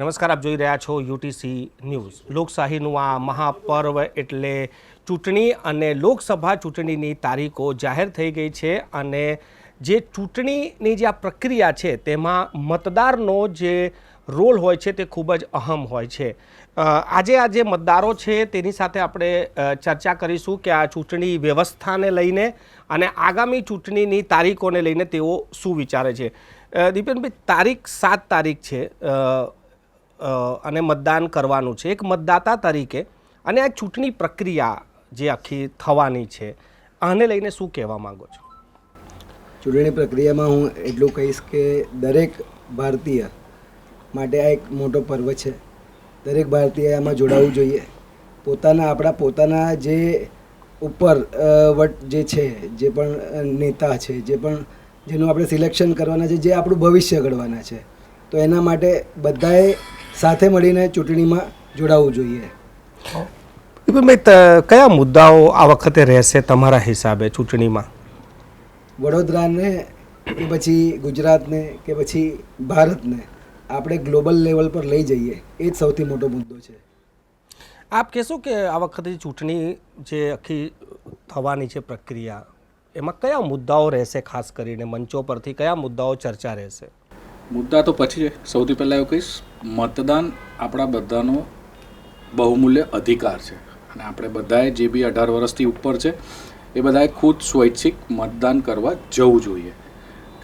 નમસ્કાર, આપ જોઈ રહ્યા છો યુટીસી ન્યૂઝ। લોકશાહીનું આ મહાપર્વ એટલે ચૂંટણી અને લોકસભા ચૂંટણીની તારીખો જાહેર થઈ ગઈ છે અને જે ચૂંટણીની જે આ પ્રક્રિયા છે તેમાં મતદારનો જે રોલ હોય છે તે ખૂબ જ અહમ હોય છે। આજે આ જે મતદારો છે તેની સાથે આપણે ચર્ચા કરીશું કે આ ચૂંટણી વ્યવસ્થાને લઈને અને આગામી ચૂંટણીની તારીખોને લઈને તેઓ શું વિચારે છે। દીપેનભાઈ, તારીખ 7 તારીખ છે અને મતદાન કરવાનું છે એક મતદાતા તરીકે, અને આ ચૂંટણી પ્રક્રિયા જે આખી થવાની છે આને લઈને શું કહેવા માંગો છો? ચૂંટણી પ્રક્રિયામાં હું એટલું કહીશ કે દરેક ભારતીય માટે આ એક મોટો પર્વ છે। દરેક ભારતીય આમાં જોડાવવું જોઈએ। આપણા પોતાના જે ઉપર વટ જે છે, જે પણ નેતા છે, જેનું આપણે સિલેક્શન કરવાના છે, જે આપણું ભવિષ્ય ઘડવાના છે, તો એના માટે બધાએ સાથે મળીને ચૂંટણીમાં જોડાવવું જોઈએ। ભાઈ, કયા મુદ્દાઓ આ વખતે રહેશે તમારા હિસાબે ચૂંટણીમાં? વડોદરાને કે પછી ગુજરાતને કે પછી ભારતને આપણે ગ્લોબલ લેવલ પર લઈ જઈએ, એ જ સૌથી મોટો મુદ્દો છે। આપ કહેશો કે આ વખતે ચૂંટણી જે આખી થવાની છે પ્રક્રિયા, એમાં કયા મુદ્દાઓ રહેશે? ખાસ કરીને મંચો પરથી કયા મુદ્દાઓ ચર્ચા રહેશે? મુદ્દા તો પછી સૌથી પહેલાં એવું કહીશ, મતદાન આપણા બધાનો બહુમૂલ્ય અધિકાર છે અને આપણે બધાએ જે બી 18 વર્ષથી ઉપર છે એ બધાએ ખુદ સ્વૈચ્છિક મતદાન કરવા જવું જોઈએ,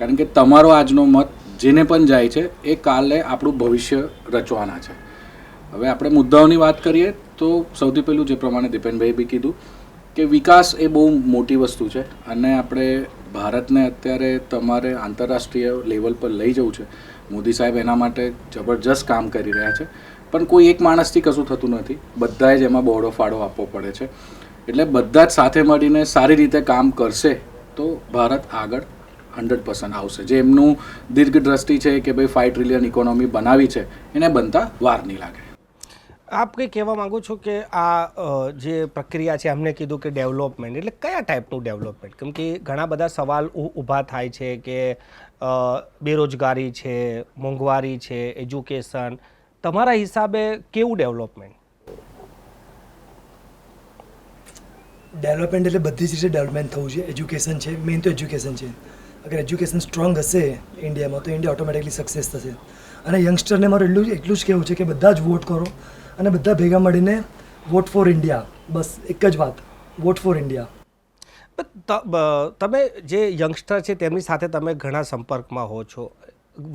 કારણ કે તમારો આજનો મત જેને પણ જાય છે એ કાલે આપણું ભવિષ્ય રચવાના છે। હવે આપણે મુદ્દાઓની વાત કરીએ તો સૌથી પહેલું જે પ્રમાણે દીપેનભાઈ બી કીધું કે વિકાસ એ બહુ મોટી વસ્તુ છે અને આપણે ભારતને અત્યારે તમારે આંતરરાષ્ટ્રીય લેવલ પર લઈ જવું છે। મોદી સાહેબ એના માટે જબરજસ્ત કામ કરી રહ્યા છે, પણ કોઈ એક માણસથી કશું થતું નથી, બધાએ જ એમાં બહોળો ફાળો આપવો પડે છે। એટલે બધા જ સાથે મળીને સારી રીતે કામ કરશે તો ભારત આગળ 100% આવશે। જે એમનું દીર્ઘ દ્રષ્ટિ છે કે ભાઈ 5 ટ્રિલિયન ઇકોનોમી બનાવી છે, એને બનતા વાર નહીં લાગે। આપ કંઈ કહેવા માગો છો કે આ જે પ્રક્રિયા છે, અમને કીધું કે ડેવલપમેન્ટ એટલે કયા ટાઈપનું ડેવલપમેન્ટ? કેમ કે ઘણા બધા સવાલ ઊભા થાય છે કે બેરોજગારી છે, મોંઘવારી છે, એજ્યુકેશન, તમારા હિસાબે કેવું ડેવલપમેન્ટ? ડેવલપમેન્ટ એટલે બધી જ રીતે ડેવલપમેન્ટ થવું છે। એજ્યુકેશન છે, મેઇન તો એજ્યુકેશન છે। અગર એજ્યુકેશન સ્ટ્રોંગ હશે ઇન્ડિયામાં તો ઇન્ડિયા ઓટોમેટિકલી સક્સેસ થશે। અને યંગસ્ટરને મારું એટલું જ કહેવું છે કે બધા જ વોટ કરો અને બધા ભેગા મળીને વોટ ફોર ઇન્ડિયા, બસ એક જ વાત, વોટ ફોર ઇન્ડિયા। તમે જે યંગસ્ટર છે તેમની સાથે તમે ઘણા સંપર્કમાં હો છો,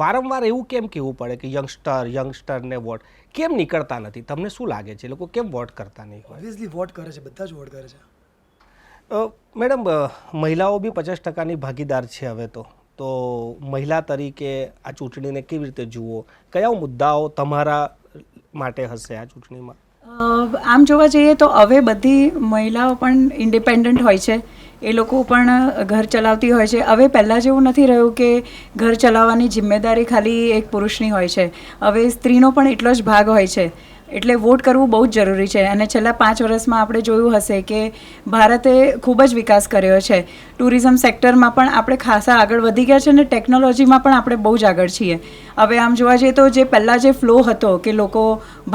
વારંવાર એવું કેમ કહેવું પડે કે યંગસ્ટરને વોટ કેમ નીકળતા નથી? તમને શું લાગે છે લોકો કેમ વોટ કરતા નહીં હોય? ઓબ્વિયસલી વોટ કરે છે, બધા જ વોટ કરે છે। મેડમ, મહિલાઓ બી 50%ની ભાગીદાર છે હવે તો મહિલા તરીકે આ ચૂંટણીને કેવી રીતે જુઓ? કયા મુદ્દાઓ તમારા માટે હશે આ ચૂંટણીમાં? આમ જોવા જઈએ તો હવે બધી મહિલાઓ પણ ઇન્ડિપેન્ડન્ટ હોય છે, એ લોકો પણ ઘર ચલાવતી હોય છે। હવે પહેલાં જેવું નથી રહ્યું કે ઘર ચલાવવાની જિમ્મેદારી ખાલી એક પુરુષની હોય છે, હવે સ્ત્રીનો પણ એટલો જ ભાગ હોય છે। એટલે વોટ કરવું બહુ જ જરૂરી છે। અને છેલ્લા 5 વર્ષમાં આપણે જોયું હશે કે ભારતે ખૂબ જ વિકાસ કર્યો છે। ટુરિઝમ સેક્ટરમાં પણ આપણે ખાસા આગળ વધી ગયા છે અને ટેકનોલોજીમાં પણ આપણે બહુ જ આગળ છીએ। હવે આમ જોવા જઈએ તો જે પહેલાં જે ફ્લો હતો કે લોકો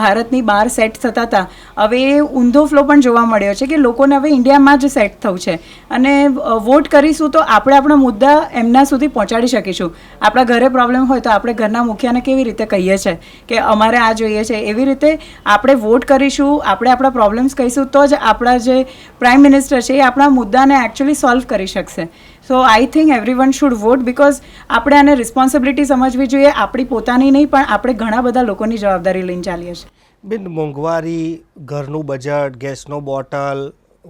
ભારતની બહાર સેટ થતા હતા, હવે એ ઊંધો ફ્લો પણ જોવા મળ્યો છે કે લોકોને હવે ઇન્ડિયામાં જ સેટ થવું છે અને વોટ કરીશું તો આપણે આપણા મુદ્દા એમના સુધી પહોંચાડી શકીશું। આપણા ઘરે પ્રોબ્લેમ હોય તો આપણે ઘરના મુખિયાને કેવી રીતે કહીએ છીએ કે અમારે આ જોઈએ છે, એવી રીતે આપણે વોટ કરીશું, આપણે આપણા પ્રોબ્લેમ્સ કહીશું તો જ આપણા જે પ્રાઇમ મિનિસ્ટર છે એ આપણા મુદ્દાને એકચ્યુઅલી સોલ્વ કરી શકશે। So I think everyone should vote, because આપણે આને રિસ્પોન્સિબિલિટી સમજવી જોઈએ, આપણી પોતાની નહીં પણ આપણે ઘણા બધા લોકોની જવાબદારી લઈને ચાલીએ છીએ। બેન, મોંઘવારી, ઘરનું બજેટ, ગેસનો બોટલ,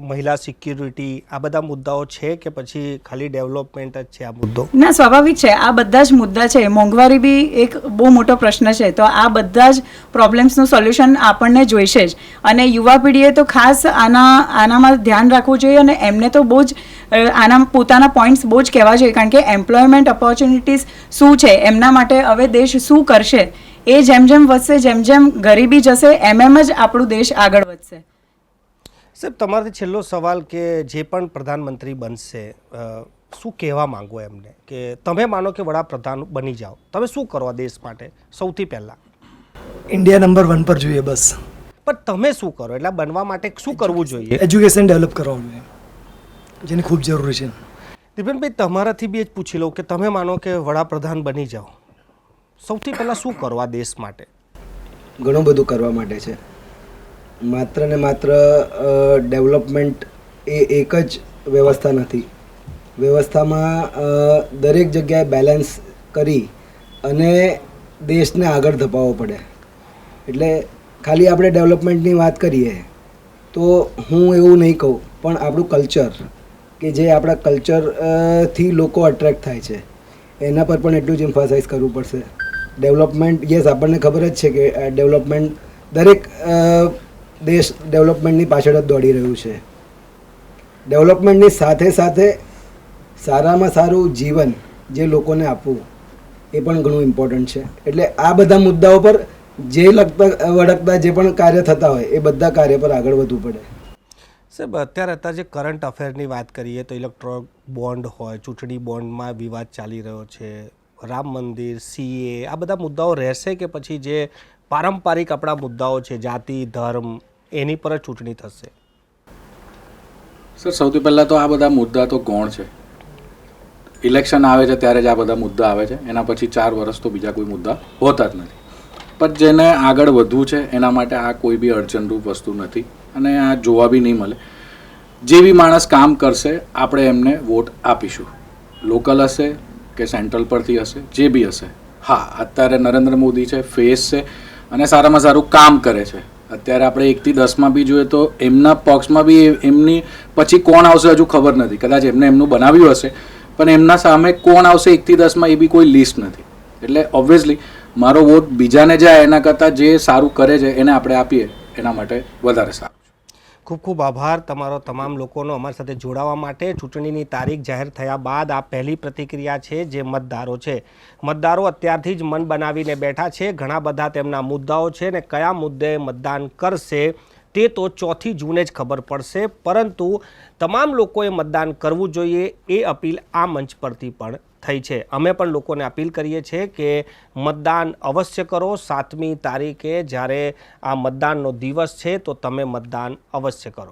મહિલા સિક્યુરિટી, આ બધા મુદ્દાઓ છે કે પછી ખાલી ડેવલપમેન્ટ જ છે આ મુદ્દો? ના, સ્વાભાવિક છે, આ બધા જ મુદ્દા છે। મોંઘવારી બી એક બહુ મોટો પ્રશ્ન છે, તો આ બધા જ પ્રોબ્લેમ્સનું સોલ્યુશન આપણને જોઈશે જ। અને યુવા પેઢીએ તો ખાસ આનામાં ધ્યાન રાખવું જોઈએ અને એમને તો બહુ જ આના પોતાના પોઈન્ટ્સ બહુ જ કહેવા જોઈએ, કારણ કે એમ્પ્લોયમેન્ટ ઓપોર્ચ્યુનિટીઝ શું છે, એમના માટે હવે દેશ શું કરશે, એ જેમ જેમ વધશે, જેમ જેમ ગરીબી જશે, એમ જ આપણું દેશ આગળ વધશે। સાહેબ, તમારાથી છેલ્લો સવાલ કે જે પણ પ્રધાનમંત્રી બનશે, શું કહેવા માંગો એમને કે તમે માનો કે વડાપ્રધાન બની જાઓ, તમે શું કરો દેશ માટે સૌથી પહેલાં? ઇન્ડિયા નંબર 1 પર જોઈએ બસ. પણ તમે શું કરો એટલે બનવા માટે શું કરવું જોઈએ? એજ્યુકેશન ડેવલપ કરવાનું જોઈએ, જેની ખૂબ જરૂરી છે. દિપેનભાઈ, તમારાથી બી જ પૂછી લઉં કે તમે માનો કે વડાપ્રધાન બની જાઓ, સૌથી પહેલાં શું કરો આ દેશ માટે? ઘણું બધું કરવા માટે છે. માત્ર ને માત્ર ડેવલપમેન્ટ એ એક જ વ્યવસ્થા નથી. વ્યવસ્થામાં દરેક જગ્યાએ બેલેન્સ કરી અને દેશને આગળ ધપાવવો પડે. એટલે ખાલી આપણે ડેવલપમેન્ટની વાત કરીએ તો હું એવું નહીં કહું, પણ આપણું કલ્ચર કે જે આપણા કલ્ચરથી લોકો અટ્રેક્ટ થાય છે એના પર પણ એટલું જ એમ્ફાસાઇઝ કરવું પડશે. ડેવલપમેન્ટ, યસ, આપણને ખબર જ છે કે ડેવલપમેન્ટ, દરેક દેશ ડેવલપમેન્ટની પાછળ જ દોડી રહ્યું છે. ડેવલપમેન્ટની સાથે સાથે સારામાં સારું જીવન જે લોકોને આપવું એ પણ ઘણું ઇમ્પોર્ટન્ટ છે. એટલે આ બધા મુદ્દાઓ પર જે વળગતા જે પણ કાર્ય થતા હોય એ બધા કાર્ય પર આગળ વધવું પડે. સાહેબ, અત્યારે જે કરંટ અફેરની વાત કરીએ તો ઇલેક્ટ્રોલ બોન્ડ હોય, ચૂંટણી બોન્ડમાં વિવાદ ચાલી રહ્યો છે, રામ મંદિર, CA, આ બધા મુદ્દાઓ રહેશે કે પછી જે પારંપરિક આપણા મુદ્દાઓ છે, જાતિ, ધર્મ, એની પર જ ચૂંટણી થશે? સર, સૌથી પહેલાં તો આ બધા મુદ્દા તો ગૌણ છે. ઇલેક્શન આવે છે ત્યારે જ આ બધા મુદ્દા આવે છે, એના પછી 4 વર્ષ તો બીજા કોઈ મુદ્દા હોતા જ નથી. પણ જેને આગળ વધવું છે એના માટે આ કોઈ બી અડચણરૂપ વસ્તુ નથી અને આ જોવા બી નહીં મળે. જે બી માણસ કામ કરશે આપણે એમને વોટ આપીશું, લોકલ હશે કે સેન્ટ્રલ પરથી હશે, જે બી હશે. હા, અત્યારે નરેન્દ્ર મોદી છે, ફેસ છે અને સારામાં સારું કામ કરે છે. અત્યારે આપણે 1 થી 10માં બી જોઈએ તો એમના પક્ષમાં બી એમની પછી કોણ આવશે હજુ ખબર નથી. કદાચ એમનું બનાવ્યું હશે પણ એમના સામે કોણ આવશે 1 થી 10માં એ બી કોઈ લિસ્ટ નથી. એટલે ઓબ્વિયસલી મારો વોટ બીજાને જાય એના કરતાં જે સારું કરે છે એને આપણે આપીએ એના માટે વધારે સારું. ખૂબ ખૂબ આભાર તમારો તમામ લોકોનો અમારી સાથે જોડાવા માટે. ચૂંટણીની તારીખ જાહેર થયા બાદ આ પહેલી પ્રતિક્રિયા છે જે મતદારો છે. મતદારો અત્યારથી જ મન બનાવીને બેઠા છે. ઘણા બધા તેમના મુદ્દાઓ છે ને કયા મુદ્દે મતદાન કરશે તે તો 4 જૂને જ ખબર પડશે. પરંતુ તમામ લોકોએ મતદાન કરવું જોઈએ એ અપીલ આ મંચ પરથી પણ થઈ છે. અમે પણ લોકોને અપીલ કરીએ છીએ કે મતદાન અવશ્ય કરો. 7મી તારીખે જ્યારે આ મતદાનનો દિવસ છે તો તમે મતદાન અવશ્ય કરો.